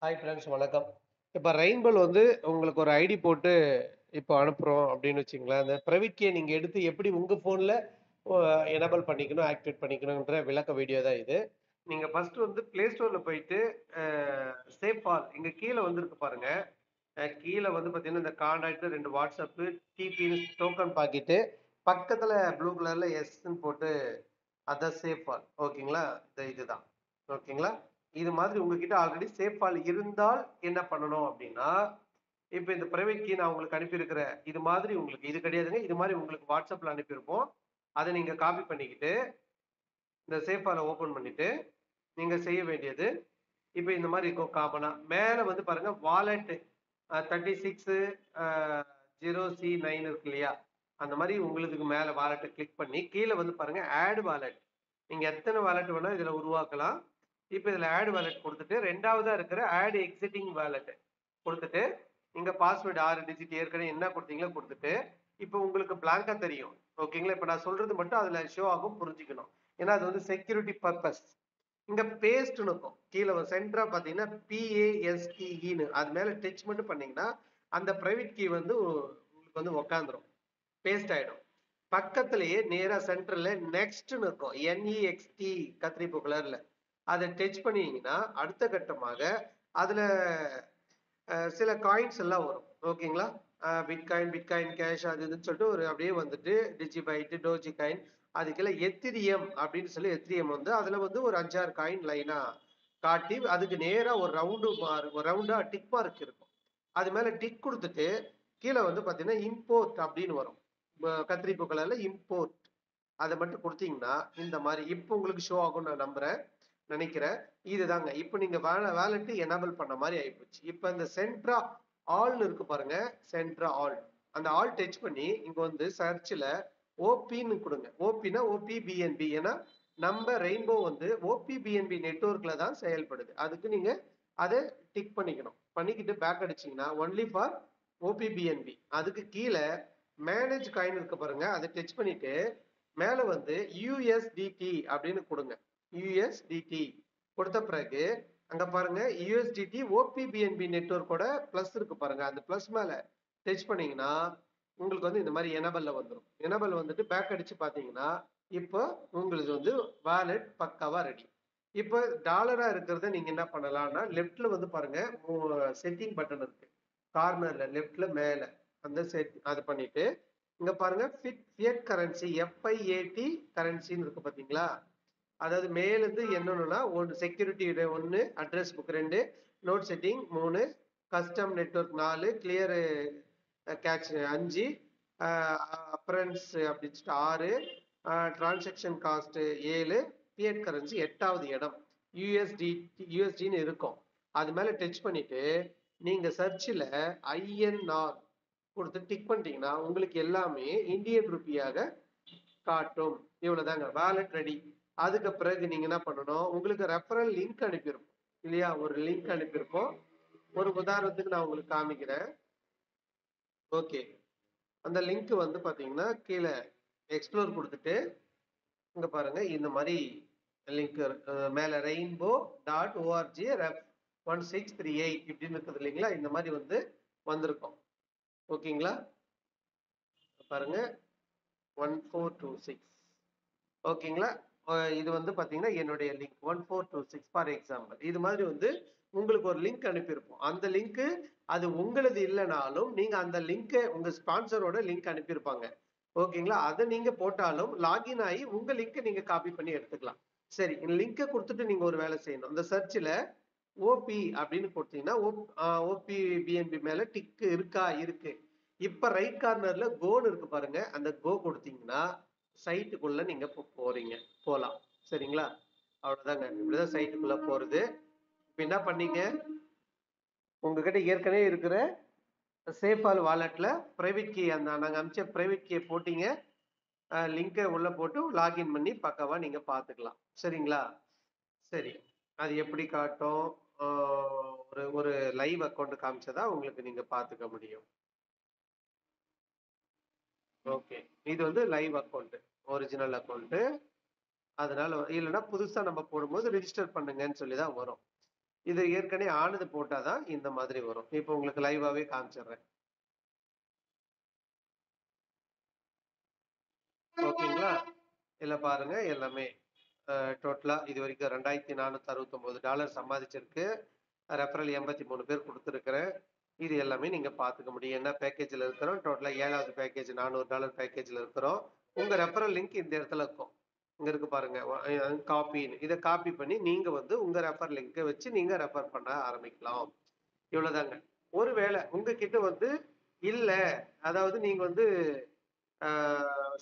Hi friends வணக்கம். இப்போ ரெயின்போல வந்து உங்களுக்கு ஒரு ஐடி போட்டு இப்போ அனுப்புறோம் அப்படின்னு வச்சுங்களேன். அந்த பிரைவேட் கீ நீங்க எடுத்து எப்படி உங்க ஃபோன்ல எனேபிள் பண்ணிக்கணும், ஆக்டிவேட் பண்ணிக்கணும்ன்ற விளக்க வீடியோ தான் இது. நீங்க ஃபர்ஸ்ட் வந்து Play Storeல போயிட்டு சேவ் ஆல் இங்க கீழ வந்திருக்கு பாருங்க. கீழ வந்து பார்த்தீங்கன்னா, இந்த கான்டாக்ட் 2 வாட்ஸ்அப், டிபின்னு டோக்கன் பாக்கெட்டு பக்கத்துல ப்ளூ கலர்ல எஸ்ன்னு போட்டு அதான் சேஃப் ஆல். ஓகேங்களா? இதுதான். ஓகேங்களா? இது மாதிரி உங்ககிட்ட ஆல்ரெடி சேஃப் ஆல் இருந்தால் என்ன பண்ணணும் அப்டின்னா, இப்ப இந்த பிரைவேட் கீ நான் உங்களுக்கு அனுப்பியிருக்கிறேன். இது மாதிரி உங்களுக்கு இது கிடையாதுங்க. இது மாரி உங்களுக்கு WhatsAppல அனுப்பியிருப்போம். அத நீங்க காப்பி பண்ணிக்கிட்டு, இந்த சேஃப் ஆல ஓப்பன் பண்ணிட்டு, நீங்க செய்ய வேண்டியது, இப்ப இந்த மாரி இருக்கும் காமனா. மேல வந்து பாருங்க வாலெட் 36 அ 0C9 இருக்கு இல்லையா? அந்த மாரி உங்களுக்கு மேல வாலெட்ட கிளிக் பண்ணி, கீழ வந்து பாருங்க ஆட் வாலெட். நீங்க எத்தன வாலெட் வேணா இதுல உருவாக்கலாம். இப்ப இதுல ஆட் வாலெட் குடுத்துட்டு 2வதா இருக்கிற ஆட் எக்ஸிட்டிங் வாலெட் குடுத்துட்டு, இங்க பாஸ்வேர்ட் 6 டிஜிட் ஏற்கனவே என்ன குடுத்தீங்களோ குடுத்துட்டு, இப்ப உங்களுக்கு பிளாங்கா தெரியும். ஓகேங்களா? இப்ப நான் சொல்றது மட்டும் அதுல ஷோ ஆகும் புரிஞ்சுக்கணும். ஏன்னா அது வந்து செக்யூரிட்டி பர்ப்பஸ். இங்க பேஸ்ட்ன்னு இருக்கும். கீழ சென்டரா பார்த்தீங்கன்னா, PASTEன்னு அது மேல டச் மட்டும் பண்ணீங்கன்னா, அந்த பிரைவேட் கீ வந்து உங்களுக்கு வந்து உட்காந்துரும். பேஸ்ட் ஆயிடும். பக்கத்திலேயே நேரா சென்டர்ல நெக்ஸ்ட்ன்னு இருக்கும். NEXT கத்திரிப்பூ கலர்ல. அத டச் பண்ணீங்கன்னா, அடுத்த கட்டமாக அதுல சில காயின்ஸ் எல்லாம் வரும். ஓகேங்களா? பிட்காயின் கேஷ் அது இதுன்னு சொல்லிட்டு ஒரு அப்படியே வந்துட்டு டிஜிபைட், டோஜி காயின் அதுக்கெல்லாம் எத்திரியம் அப்படின்னு சொல்லி எத்திரியம் வந்து அதுல வந்து ஒரு 5, 6 காயின் லைனா காட்டி அதுக்கு நேரா ஒரு ரவுண்டா டிக் மார்க் இருக்கும். அது மேல டிக் கொடுத்துட்டு கீழே வந்து பாத்தீங்கன்னா இம்போர்ட் அப்படின்னு வரும். கத்திரிப்பூ கலர்ல இம்போர்ட் அதை மட்டும் கொடுத்தீங்கன்னா இந்த மாதிரி இப்போ உங்களுக்கு ஷோ ஆகும் நான் நம்புறேன் நினைக்கிறேன். இதுதாங்க இப்போ நீங்க வேலெட் எனேபிள் பண்ண மாதிரி ஆயிப்போச்சு. இப்போ இந்த சென்ட்ரா ஆல்னு இருக்கு பாருங்க. சென்ட்ரா ஆல் அந்த ஆல் டச் பண்ணி இங்க வந்து சர்ச்ல ஓபின்னு கொடுங்க. ஓபினா OPBNB. ஏன்னா நம்ம ரெயின்போ வந்து OPBNB நெட்வொர்க்ல தான் செயல்படுது. அதுக்கு நீங்க அதை டிக் பண்ணிக்கணும். பண்ணிக்கிட்டு பேக் அடிச்சீங்கன்னா ஒன்லி ஃபார் OPBNB. அதுக்கு கீழே மேனேஜ் காயின் இருக்கு பாருங்க. அதை டச் பண்ணிட்டு மேல வந்து USDT அப்படின்னு கொடுங்க. USDT கொடுத்த பிறகு அங்க பாருங்க USDT OPBNB நெட்வொர்க்கோட பிளஸ் இருக்கு பாருங்க. அந்த பிளஸ் மேல டச் பண்ணீங்கன்னா உங்களுக்கு வந்து இந்த மாதிரி எனேபிள்ல வந்துடும். எனேபிள் வந்துட்டு பேக் அடிச்சு பாத்தீங்கன்னா இப்போ உங்களுக்கு வந்து வாலெட் பக்காவா ரெடி. இப்போ டாலரா இருக்கிறத நீங்க என்ன பண்ணலாம்னா லெஃப்ட்ல வந்து பாருங்க செட்டிங் பட்டன் இருக்கு. கார்னர்ல லெஃப்ட்ல மேல அந்த செட் அது பண்ணிட்டு இங்க பாருங்க ஃபியட் கரன்சி FIAT கரன்சின்னு இருக்கு பாத்தீங்களா? அதாவது மேல இருந்து என்னன்னா ஒன்று security 1, address book 2, note setting 3, custom network 4, clear cache 5, appearance அப்படின்னு 6, டிரான்சாக்ஷன் காஸ்ட் 7, ஃபியட் கரன்சி 8வது இடம் யூஎஸ்டின்னு இருக்கும். அது மேல டச் பண்ணிட்டு நீங்க சர்ச்சில் INR கொடுத்து டிக் பண்ணிட்டீங்கன்னா உங்களுக்கு எல்லாமே இந்தியன் ருப்பியாக காட்டும். இவ்வளவுதாங்க வேலட் ரெடி. அதுக்கு பிறகு நீங்க என்ன பண்ணணும், உங்களுக்கு ரெஃபரல் லிங்க் அனுப்பியிருப்போம் இல்லையா? ஒரு லிங்க் அனுப்பியிருப்போம். ஒரு உதாரணத்துக்கு நான் உங்களுக்கு காமிக்கிறேன். ஓகே, அந்த லிங்க் வந்து பாத்தீங்கன்னா கீழே எக்ஸ்ப்ளோர் கொடுத்துட்டு இங்க பாருங்க இந்த மாதிரி லிங்க் மேல ரெயின்போ.org ரெஃப் 1638 இப்படின்னு இருக்குது இல்லைங்களா? இந்த மாதிரி வந்து வந்திருக்கும். ஓகேங்களா? பாருங்க 1426. ஓகேங்களா? இது வந்து பாத்தீங்கன்னா என்னுடைய லிங்க் 1426 ஃபார் எக்ஸாம்பிள். இது மாதிரி வந்து உங்களுக்கு ஒரு லிங்க் அனுப்பியிருப்போம். அந்த லிங்க் அது உங்களது இல்லைனாலும் நீங்க அந்த லிங்க் உங்க ஸ்பான்சரோட லிங்க் அனுப்பியிருப்பாங்க. ஓகேங்களா? அதை நீங்க போட்டாலும் லாகின் ஆகி உங்க லிங்க் நீங்க காப்பி பண்ணி எடுத்துக்கலாம். சரி, இந்த லிங்கை கொடுத்துட்டு நீங்க ஒரு வேலை செய்யணும். இந்த சர்ச்சில் ஓபி அப்படின்னு கொடுத்தீங்கன்னா OPBNB மேல டிக் இருக்கா? இருக்கு. இப்ப ரைட் கார்னர்ல கோன்னு இருக்கு பாருங்க. அந்த கோ கொடுத்தீங்கன்னா சைட்டுக்குள்ள நீங்க போறீங்க, போலாம். சரிங்களா? அவ்வளவுதாங்க. இப்படிதான் சைட்டுக்குள்ள போறது. இப்ப என்ன பண்ணீங்க, உங்ககிட்ட ஏற்கனவே இருக்கிற சேஃபால் வாலெட்ல பிரைவேட் கீ அந்த நாங்க அனுப்பிச்ச பிரைவேட் கீயை போட்டீங்க. லிங்கை உள்ள போட்டு லாகின் பண்ணி பக்காவா நீங்க பாத்துக்கலாம். சரிங்களா? சரி, அது எப்படி காட்டும்? ஒரு ஒரு லைவ் அக்கௌண்ட் காமிச்சதா உங்களுக்கு நீங்க பாத்துக்க முடியும். ஓகே, இது வந்து லைவ் அக்கௌண்ட், ஒரிஜினல் அக்கௌண்ட். அதனால இல்லைன்னா புதுசா நம்ம போடும்போது ரெஜிஸ்டர் பண்ணுங்கன்னு சொல்லி தான் வரும். இது ஏற்கனவே ஆனது போட்டாதான் இந்த மாதிரி வரும். இப்போ உங்களுக்கு லைவாவே காமிச்சிடுறேன். ஓகேங்களா? இதுல பாருங்க எல்லாமே டோட்டலா இது வரைக்கும் $2469 சம்பாதிச்சிருக்கு. ரெஃபரல் 83 பேர் குடுத்துருக்கிறேன். இது எல்லாமே நீங்க பார்த்துக்க முடியும். என்ன பேக்கேஜ்ல இருக்கிறோம். டோட்டலா 7வது பேக்கேஜ் $400 பேக்கேஜ்ல இருக்கிறோம். உங்க ரெஃபரல் லிங்க் இந்த இடத்துல இருக்கும். இங்க இருக்கு பாருங்க. காப்பின்னு. இத காப்பி பண்ணி நீங்க வந்து உங்க ரெஃபர் லிங்க்க வச்சு நீங்க ரெஃபர் பண்ண ஆரம்பிக்கலாம். இவ்வளவுதாங்க. ஒருவேளை உங்ககிட்ட வந்து இல்ல, அதாவது நீங்க வந்து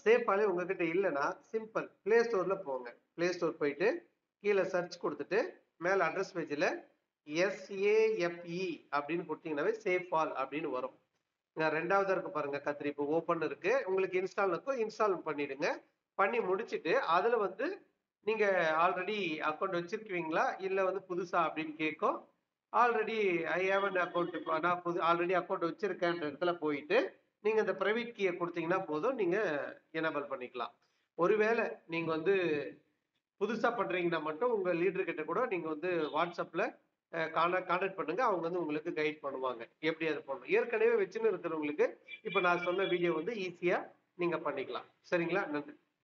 சேஃபாலே உங்ககிட்ட இல்லன்னா, சிம்பிள். Play Storeல போங்க. Play Store போயிட்டு, கீழ சர்ச் குடுத்துட்டு, மேல அட்ரஸ் பேஜ்ல SAFE அப்படின்னு குடுத்தீங்கன்னாவே சேஃப் ஆல் அப்படின்னு வரும். 2வதா இருக்கு பாருங்க கத்திரி. இப்போ ஓப்பன் இருக்கு. உங்களுக்கு இன்ஸ்டால் இருக்கும். இன்ஸ்டால் பண்ணிடுங்க. பண்ணி முடிச்சுட்டு, அதுல வந்து நீங்க ஆல்ரெடி அக்கவுண்ட் வச்சிருக்கீங்களா? இல்ல வந்து புதுசா அப்படின்னு கேட்கும். Already I have an account. நான் ஆல்ரெடி அக்கவுண்ட் வச்சிருக்கேன்ற இடத்துல போயிட்டு, நீங்க இந்த பிரைவேட் கீய குடுத்தீங்கன்னா போதும். நீங்க எனேபிள் பண்ணிக்கலாம். ஒருவேளை நீங்க வந்து புதுசா பண்றீங்கன்னா மட்டும் உங்க லீடர் கிட்ட கூட நீங்க வந்து WhatsAppல கான்டாக்ட் பண்ணுங்க. அவங்க வந்து உங்களுக்கு கைட் பண்ணுவாங்க. எப்படி அது பண்ணணும். ஏற்கனவே வச்சுன்னு இருக்கிறவங்களுக்கு, இப்ப நான் சொன்ன வீடியோ வந்து ஈஸியா நீங்க பண்ணிக்கலாம். சரிங்களா? நன்றி.